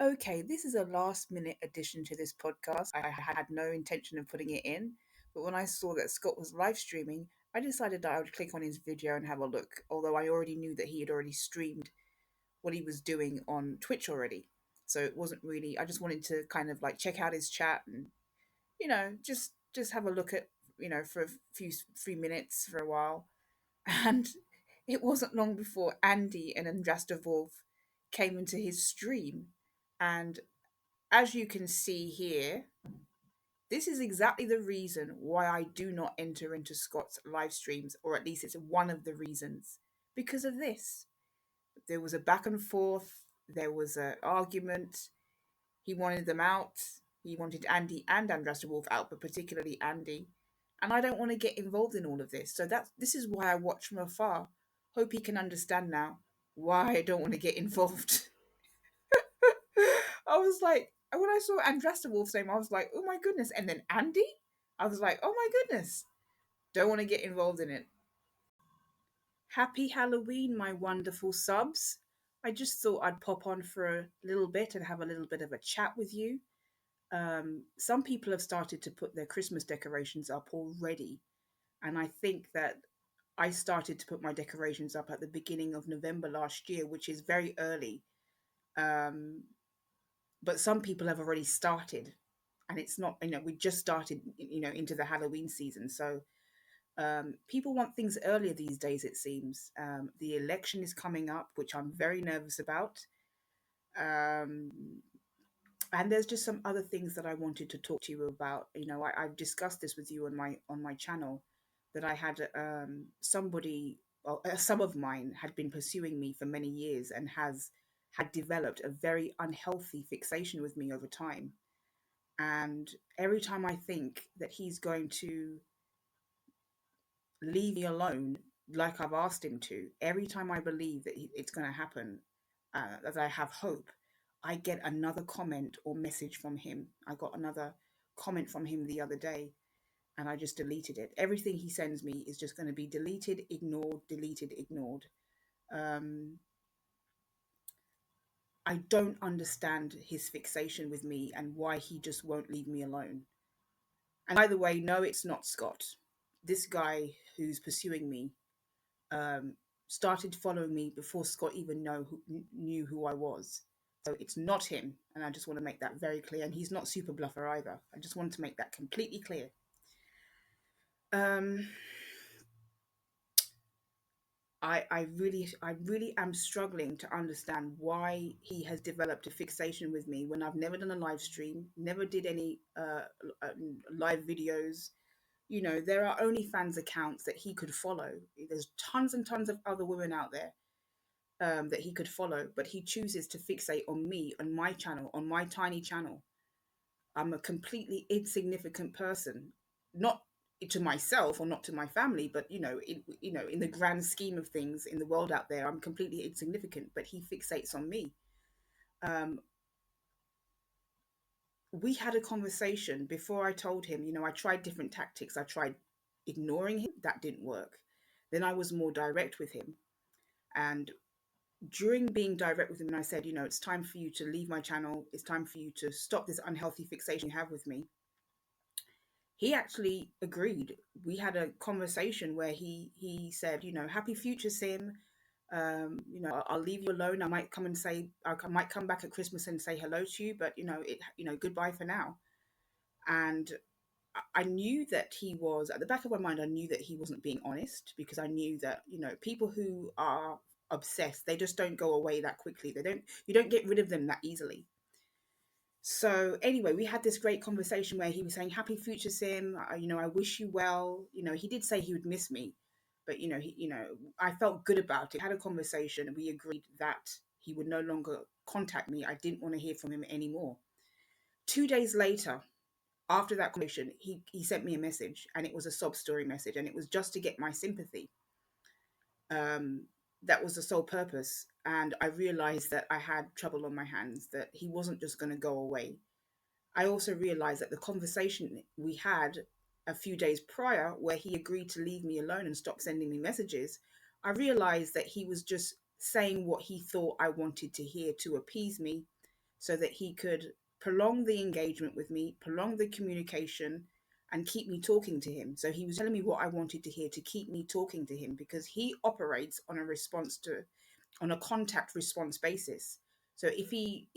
Okay, this is a last minute addition to this podcast. I had no intention of putting it in, but when I saw that Scott was live streaming, I decided that I would click on his video and have a look, although I already knew that he had already streamed what he was doing on Twitch already. So it wasn't really, I just wanted to kind of like check out his chat and, just have a look at, for a few 3 minutes for a while. And it wasn't long before Andy and Andrasta Wolf came into his stream. And as you can see here, this is exactly the reason why I do not enter into Scott's live streams, or at least it's one of the reasons. Because of this. There was a back and forth, there was an argument. He wanted them out. He wanted Andy and Andrasta Wolf out, but particularly Andy. And I don't want to get involved in all of this. So this is why I watch from afar. Hope he can understand now why I don't want to get involved. I was like, when I saw Andrasta Wolf's name, I was like, oh my goodness. And then Andy, I was like, oh my goodness. Don't want to get involved in it. Happy Halloween, my wonderful subs. I just thought I'd pop on for a little bit and have a little bit of a chat with you. Some people have started to put their Christmas decorations up already. And I think that I started to put my decorations up at the beginning of November last year, which is very early. Um, but some people have already started. And it's not, we just started, into the Halloween season. So people want things earlier these days, it seems. The election is coming up, which I'm very nervous about. Um, and there's just some other things that I wanted to talk to you about. I've discussed this with you on my channel, that I had somebody, well, a sub of mine had been pursuing me for many years and had developed a very unhealthy fixation with me over time. And every time I think that he's going to leave me alone like I've asked him to, every time I believe that it's going to happen, that I have hope, I get another comment or message from him. I got another comment from him the other day, and I just deleted it. Everything he sends me is just going to be deleted, ignored, deleted, ignored. Um, I don't understand his fixation with me and why he just won't leave me alone. And by the way, no, it's not Scott. This guy who's pursuing me um, started following me before Scott even knew who I was. So it's not him, and I just want to make that very clear. And he's not Super Bluffer either. I just want to make that completely clear. Um, I really am struggling to understand why he has developed a fixation with me when I've never done a live stream, never did any live videos. There are OnlyFans accounts that he could follow. There's tons and tons of other women out there that he could follow, but he chooses to fixate on me, on my channel, on my tiny channel. I'm a completely insignificant person, not to myself or not to my family, but in the grand scheme of things in the world out there, I'm completely insignificant. But he fixates on me. Um, we had a conversation before I told him. I tried different tactics. I tried ignoring him. That didn't work. Then I was more direct with him, and during being direct with him, and I said, it's time for you to leave my channel. It's time for you to stop this unhealthy fixation you have with me. He actually agreed. We had a conversation where he said, happy future, Sim. I'll leave you alone. I might come and say, I might come back at Christmas and say hello to you, but goodbye for now. And I knew that he was, at the back of my mind, I knew that he wasn't being honest, because I knew that, people who are obsessed, they just don't go away that quickly. You don't get rid of them that easily. So anyway, we had this great conversation where he was saying, happy future, Sim. I wish you well. He did say he would miss me, but I felt good about it. Had a conversation and we agreed that he would no longer contact me. I didn't want to hear from him anymore. 2 days later, after that conversation, he sent me a message, and it was a sob story message, and it was just to get my sympathy. That was the sole purpose. And I realized that I had trouble on my hands, that he wasn't just going to go away. I also realized that the conversation we had a few days prior, where he agreed to leave me alone and stop sending me messages, I realized that he was just saying what he thought I wanted to hear to appease me, so that he could prolong the engagement with me, prolong the communication, and keep me talking to him. So he was telling me what I wanted to hear to keep me talking to him, because he operates on a contact response basis. So if he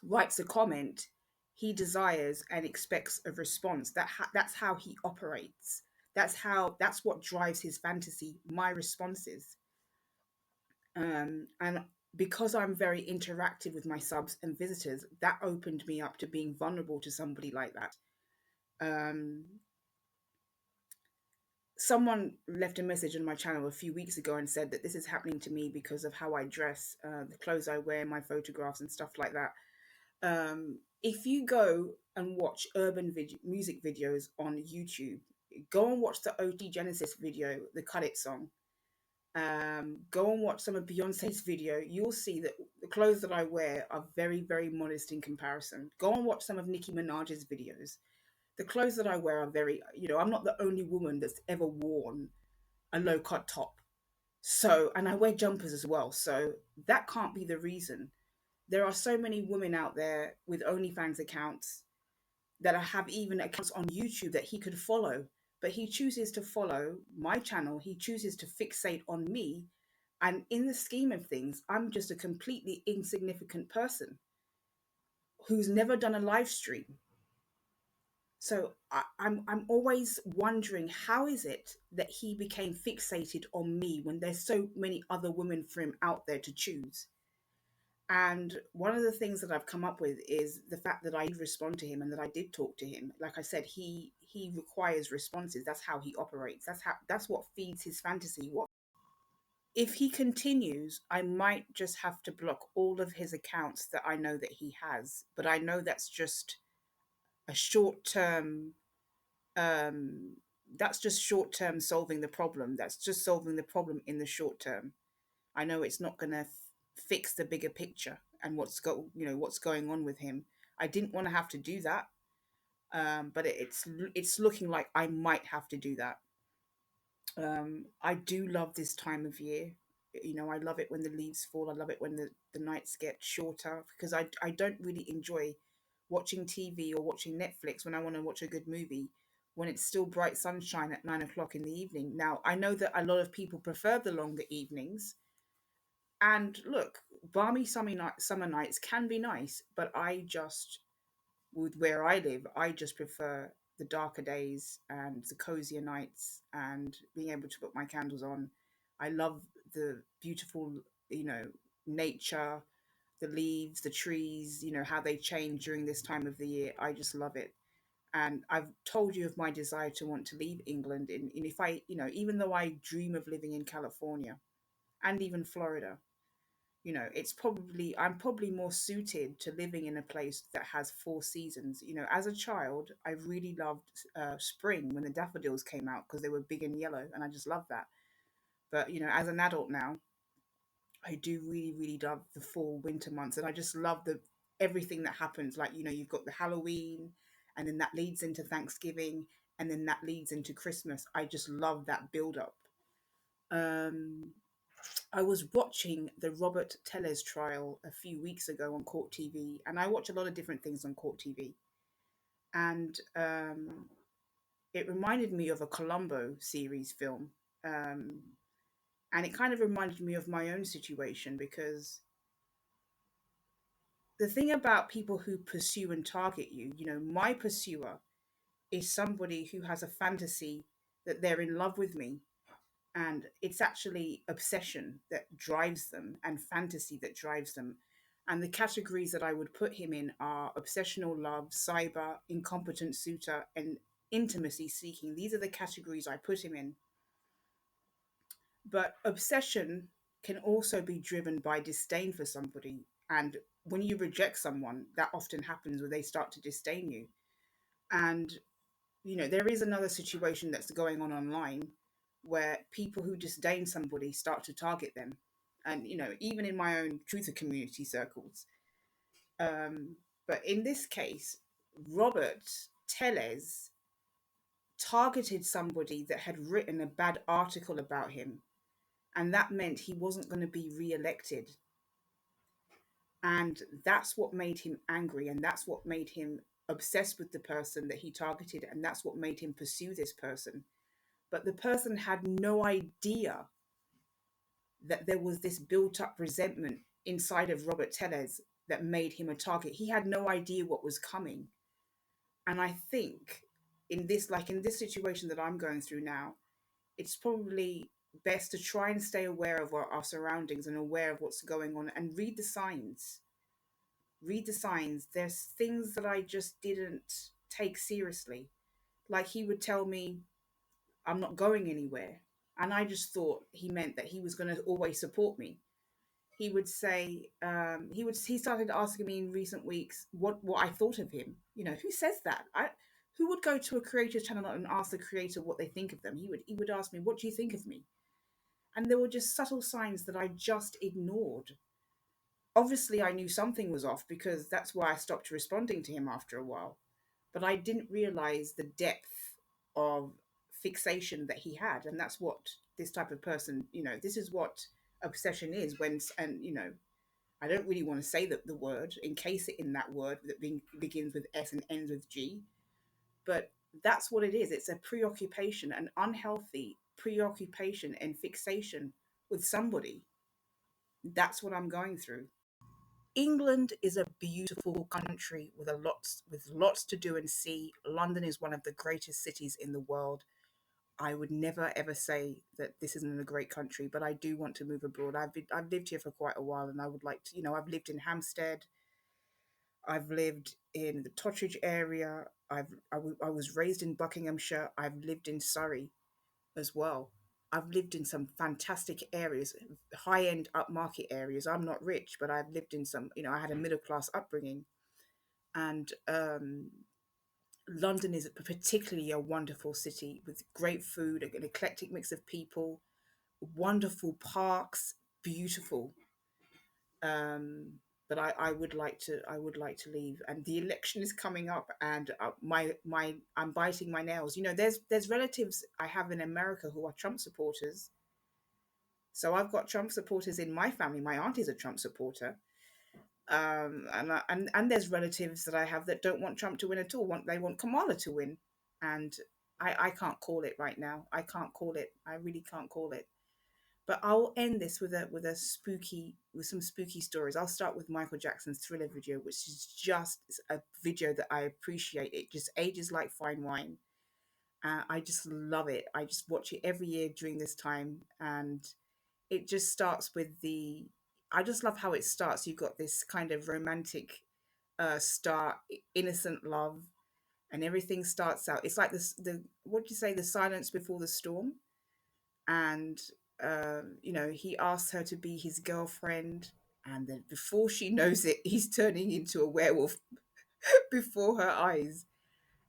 writes a comment, he desires and expects a response. That's how he operates. That's what drives his fantasy. My responses, and because I'm very interactive with my subs and visitors, that opened me up to being vulnerable to somebody like that. Um, Someone left a message on my channel a few weeks ago and said that this is happening to me because of how I dress, the clothes I wear, my photographs, and stuff like that. If you go and watch music videos on YouTube, go and watch the OT Genesis video, the Cut It song. Go and watch some of Beyonce's video. You'll see that the clothes that I wear are very, very modest in comparison. Go and watch some of Nicki Minaj's videos. The clothes that I wear are very, I'm not the only woman that's ever worn a low cut top. So, and I wear jumpers as well. So that can't be the reason. There are so many women out there with OnlyFans accounts that have even accounts on YouTube that he could follow. But he chooses to follow my channel. He chooses to fixate on me. And in the scheme of things, I'm just a completely insignificant person who's never done a live stream. So I'm always wondering, how is it that he became fixated on me when there's so many other women for him out there to choose? And one of the things that I've come up with is the fact that I did respond to him and that I did talk to him. Like I said, he requires responses. That's how he operates. That's what feeds his fantasy. What if he continues? I might just have to block all of his accounts that I know that he has. But I know that's just a short term um that's just short term solving the problem. That's just solving the problem in the short term. I know it's not going to fix the bigger picture and what's going on with him. I didn't want to have to do that, but it's looking like I might have to do that. I do love this time of year. I love it when the leaves fall. I love it when the nights get shorter, because I don't really enjoy watching TV or watching Netflix when I want to watch a good movie when it's still bright sunshine at 9 o'clock in the evening. Now, I know that a lot of people prefer the longer evenings, and look, balmy summer nights can be nice, but with where I live, I just prefer the darker days and the cozier nights and being able to put my candles on. I love the beautiful, you know, nature, the leaves, the trees, how they change during this time of the year. I just love it. And I've told you of my desire to want to leave England. And if I, even though I dream of living in California and even Florida, I'm probably more suited to living in a place that has four seasons. As a child, I really loved spring when the daffodils came out because they were big and yellow, and I just loved that. But as an adult now, I do really, really love the fall, winter months, and I just love the everything that happens. Like you've got the Halloween, and then that leads into Thanksgiving, and then that leads into Christmas. I just love that build up. Um, I was watching the Robert Tellez trial a few weeks ago on Court TV, and I watch a lot of different things on Court TV. And it reminded me of a Columbo series film. Um, and it kind of reminded me of my own situation, because the thing about people who pursue and target you, my pursuer is somebody who has a fantasy that they're in love with me, and it's actually obsession that drives them and fantasy that drives them. And the categories that I would put him in are obsessional love, cyber, incompetent suitor, and intimacy seeking. These are the categories I put him in. But obsession can also be driven by disdain for somebody, and when you reject someone, that often happens where they start to disdain you. And there is another situation that's going on online where people who disdain somebody start to target them. And, even in my own truther community circles. Um, but in this case, Robert Tellez targeted somebody that had written a bad article about him. And that meant he wasn't going to be re elected. And that's what made him angry. And that's what made him obsessed with the person that he targeted. And that's what made him pursue this person. But the person had no idea that there was this built up resentment inside of Robert Tellez that made him a target. He had no idea what was coming. And I think in this situation that I'm going through now, it's probably best to try and stay aware of our surroundings and aware of what's going on and read the signs. Read the signs. There's things that I just didn't take seriously. Like he would tell me, I'm not going anywhere. And I just thought he meant that he was going to always support me. He would say, he started asking me in recent weeks what I thought of him. You know, who says that? Who would go to a creator's channel and ask the creator what they think of them? He would ask me, what do you think of me? And there were just subtle signs that I just ignored. Obviously, I knew something was off because that's why I stopped responding to him after a while. But I didn't realize the depth of fixation that he had. And that's what this type of person, this is what obsession is and, I don't really want to say the word, encase it in that word that begins with S and ends with G. But that's what it is. It's a preoccupation, an unhealthy preoccupation and fixation with somebody. That's what I'm going through. England is a beautiful country with lots to do and see. London is one of the greatest cities in the world. I would never ever say that this isn't a great country, but I do want to move abroad. I've lived here for quite a while, and I would like to. I've lived in Hampstead. I've lived in the Totteridge area. I was raised in Buckinghamshire. I've lived in Surrey as well. I've lived in some fantastic areas, high end upmarket areas. I'm not rich, but I've lived in some. I had a middle class upbringing, and London is particularly a wonderful city with great food, an eclectic mix of people, wonderful parks, beautiful. Um, but I would like to leave, and the election is coming up, and I'm biting my nails. There's relatives I have in America who are Trump supporters, so I've got Trump supporters in my family. My aunt is a Trump supporter, and there's relatives that I have that don't want Trump to win at all. They want Kamala to win, and I can't call it right now. I can't call it. I really can't call it. But I'll end this with some spooky stories. I'll start with Michael Jackson's Thriller video, which is just a video that I appreciate. It just ages like fine wine. I just love it. I just watch it every year during this time, and it just starts with the. I just love how it starts. You've got this kind of romantic start, innocent love, and everything starts out. It's like this. The what do you say? The silence before the storm, and he asks her to be his girlfriend, and then before she knows it, he's turning into a werewolf before her eyes,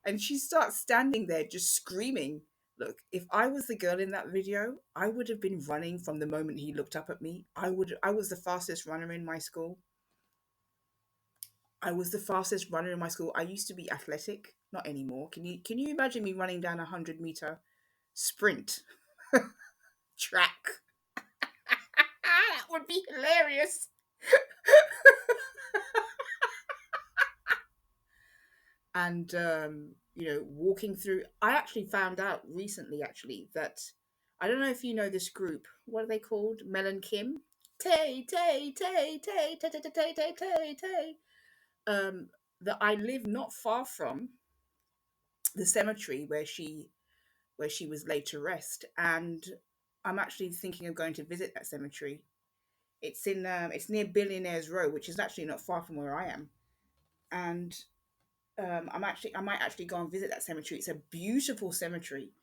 and she starts standing there just screaming. Look, if I was the girl in that video, I would have been running from the moment he looked up at me. I was the fastest runner in my school. I was the fastest runner in my school. I used to be athletic, not anymore. Can you imagine me running down a 100-meter sprint track? That would be hilarious. And walking through, I actually found out recently actually that I don't know if you know this group. What are they called? Mel and Kim. Tay tay tay tay tay tay tay tay tay tay. Um, that I live not far from the cemetery where she was laid to rest, and I'm actually thinking of going to visit that cemetery. It's near Billionaires Row, which is actually not far from where I am, and I might actually go and visit that cemetery. It's a beautiful cemetery,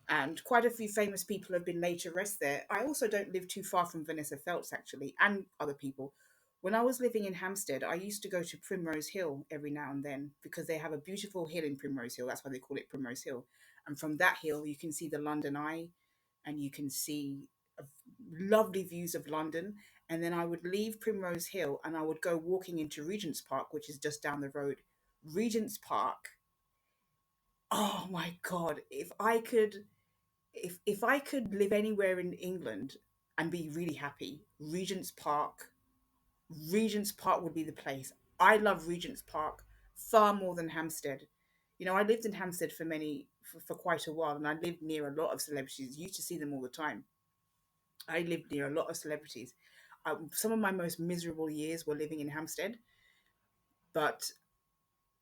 and quite a few famous people have been laid to rest there. I also don't live too far from Vanessa Feltz actually, and other people. When I was living in Hampstead, I used to go to Primrose Hill every now and then because they have a beautiful hill in Primrose Hill. That's why they call it Primrose Hill. And from that hill, you can see the London Eye, and you can see uh, lovely views of London. And then I would leave Primrose Hill and I would go walking into Regent's Park, which is just down the road. Regent's Park. Oh my God! If I could live anywhere in England and be really happy, Regent's Park Regent's Park would be the place. I love Regent's Park far more than Hampstead. You know, I lived in Hampstead for quite a while, and I lived near a lot of celebrities. Used to see them all the time. I lived near a lot of celebrities. Some of my most miserable years were living in Hampstead, but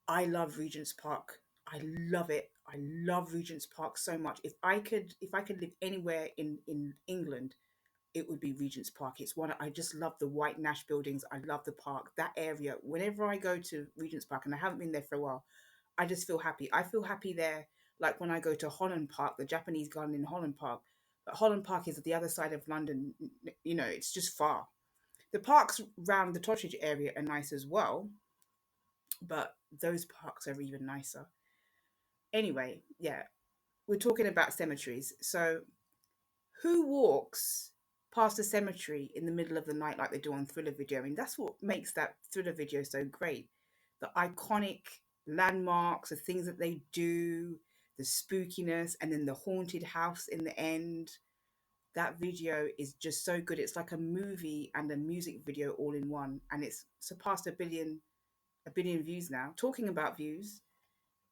I love Regent's Park. I love it. I love Regent's Park so much. If I could live anywhere in England, it would be Regent's Park. It's one I just love the white Nash buildings. I love the park. That area. Whenever I go to Regent's Park, and I haven't been there for a while, I just feel happy. I feel happy there, like when I go to Holland Park, the Japanese garden in Holland Park. But Holland Park is at the other side of London. You know, it's just far. The parks around the Totteridge area are nice as well, but those parks are even nicer. Anyway, yeah, we're talking about cemeteries. So, who walks past a cemetery in the middle of the night like they do on Thriller Video? I mean, that's what makes that Thriller Video so great. The iconic landmarks, the things that they do, the spookiness, and then the haunted house in the end. That video is just so good. It's like a movie and a music video all in one, and it's surpassed a billion views now. Talking about views,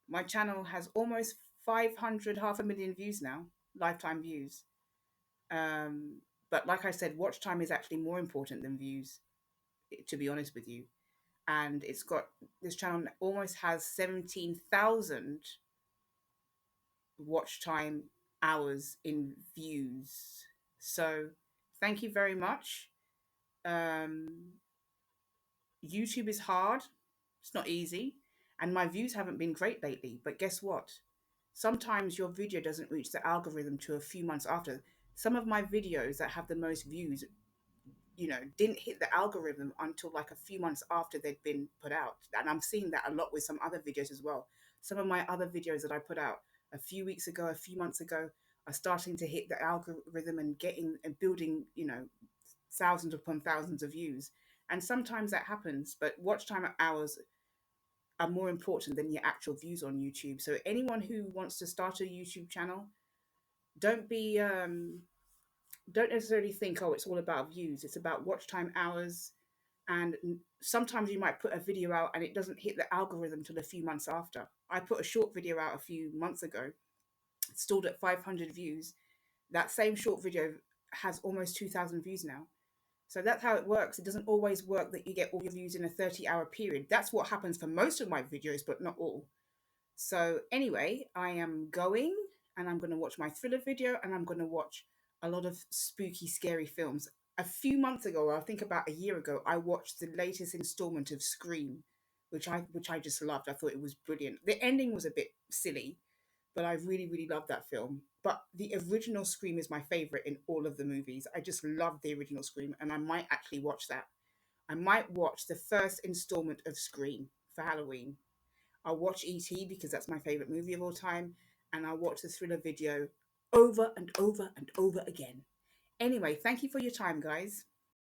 my channel has almost 500, half a million views now, lifetime views. But like I said, watch time is actually more important than views, to be honest with you. And this channel almost has 17,000 watch time hours in views. So thank you very much. Um, YouTube is hard, it's not easy, and my views haven't been great lately. But guess what? Sometimes your video doesn't reach the algorithm to a few months after. Some of my videos that have the most views, didn't hit the algorithm until like a few months after they'd been put out. And I'm seeing that a lot with some other videos as well. Some of my other videos that I put out a few weeks ago, a few months ago, are starting to hit the algorithm and getting and building, thousands upon thousands of views. And sometimes that happens, but watch time hours are more important than your actual views on YouTube. So anyone who wants to start a YouTube channel, don't be don't necessarily think, oh, it's all about views. It's about watch time hours. And sometimes you might put a video out and it doesn't hit the algorithm till a few months after. I put a short video out a few months ago, stalled at 500 views. That same short video has almost 2,000 views now. So that's how it works. It doesn't always work that you get all your views in a 30-hour period. That's what happens for most of my videos, but not all. So anyway, I am going and I'm going to watch my Thriller video and I'm going to watch a lot of spooky, scary films. A few months ago, or I think about a year ago, I watched the latest installment of Scream, which I just loved. I thought it was brilliant. The ending was a bit silly, but I really, really loved that film. But the original Scream is my favorite in all of the movies. I just love the original Scream, and I might actually watch that. I might watch the first installment of Scream for Halloween. I'll watch E.T. because that's my favorite movie of all time, and I'll watch the Thriller video over and over and over again. Anyway, thank you for your time, guys.